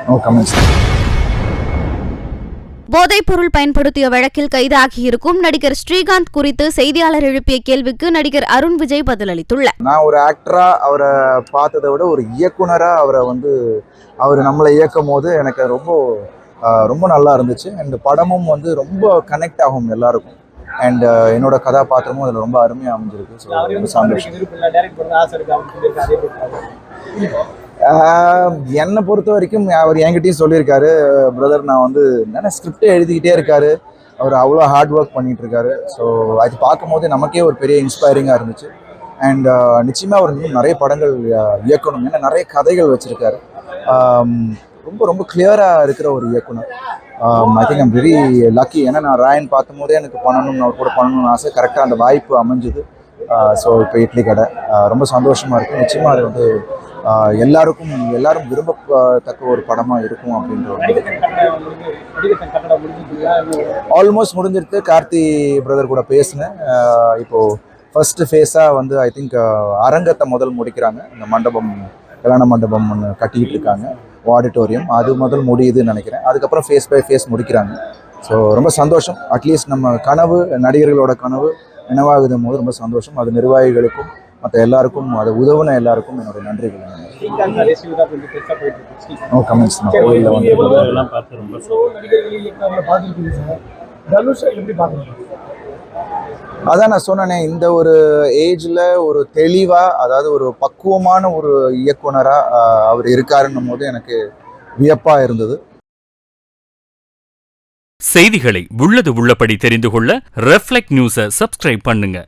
No comments. போதைப்பொருள் பயன்படுத்திய வழக்கில் கைதாகியிருக்கும் நடிகர் ஸ்ரீகாந்த் குறித்து செய்தியாளர் எழுப்பிய கேள்விக்கு நடிகர் அருண் விஜய் பதிலளித்துள்ளார். நான் ஒரு ஆக்டரா அவரை பார்த்ததை விட ஒரு இயக்குனரா அவர் நம்மளை இயக்கும் போது எனக்கு ரொம்ப நல்லா இருந்துச்சு. அண்ட் படமும் ரொம்ப கனெக்ட் ஆகும் எல்லாருக்கும். அண்ட் என்னோட கதாபாத்திரமும் அதில் ரொம்ப அருமையாக அமைஞ்சிருக்கு. ஸோ ரொம்ப சந்தோஷம். என்னை பொறுத்த வரைக்கும் அவர் என்கிட்டயும் சொல்லியிருக்காரு, பிரதர் நான் என்ன ஸ்கிரிப்டே எழுதிக்கிட்டே இருக்காரு, அவர் அவ்வளோ ஹார்ட் ஒர்க் பண்ணிட்டு இருக்காரு. ஸோ அது பார்க்கும்போது நமக்கே ஒரு பெரிய இன்ஸ்பைரிங்காக இருந்துச்சு. அண்ட் நிச்சயமாக அவர் இன்னும் நிறைய படங்கள் இயக்கணும். ஏன்னா நிறைய கதைகள் வச்சுருக்காரு. ரொம்ப ரொம்ப கிளியராக இருக்கிற ஒரு இயக்குனர். I think I'm very lucky. ஏன்னா நான் ராயன் பார்க்கும் போதே எனக்கு அவர் கூட பண்ணணும்னு ஆசை. கரெக்டாக அந்த வாய்ப்பு அமைஞ்சுது. ஸோ இப்போ இட்லி கடை ரொம்ப சந்தோஷமாக இருக்குது. நிச்சயமாக அது எல்லாரும் விரும்பத்தக்க ஒரு படமாக இருக்கும் அப்படின்ற ஆல்மோஸ்ட் முடிஞ்சிருக்கு. கார்த்தி பிரதர் கூட பேசினேன். இப்போது ஃபர்ஸ்ட் ஃபேஸாக ஐ திங்க் அரங்கத்தை முதல் முடிக்கிறாங்க. இந்த கல்யாண மண்டபம் ஒன்று கட்டிக்கிட்டு இருக்காங்க, ஆடிட்டோரியம். அது முதல் முடியுதுன்னு நினைக்கிறேன். அதுக்கப்புறம் ஃபேஸ் பை ஃபேஸ் முடிக்கிறாங்க. ஸோ ரொம்ப சந்தோஷம். அட்லீஸ்ட் நம்ம கனவு, நடிகர்களோட கனவு நினைவாகுது போது ரொம்ப சந்தோஷம். அது நிர்வாகிகளுக்கும் மற்ற எல்லாருக்கும், அது உதவுன எல்லாருக்கும் என்னோட நன்றிகள். No comments. அதான் நான் சொன்னேனே, இந்த ஒரு ஏஜ்ல ஒரு தெளிவா, அதாவது ஒரு பக்குவமான ஒரு இயக்குனரா அவர் இருக்காருன்னும் போது எனக்கு வியப்பா இருந்தது. செய்திகளை உள்ளது உள்ளபடி தெரிந்து கொள்ள ரெஃப்ளெக்ட் நியூஸை சப்ஸ்கிரைப் பண்ணுங்க.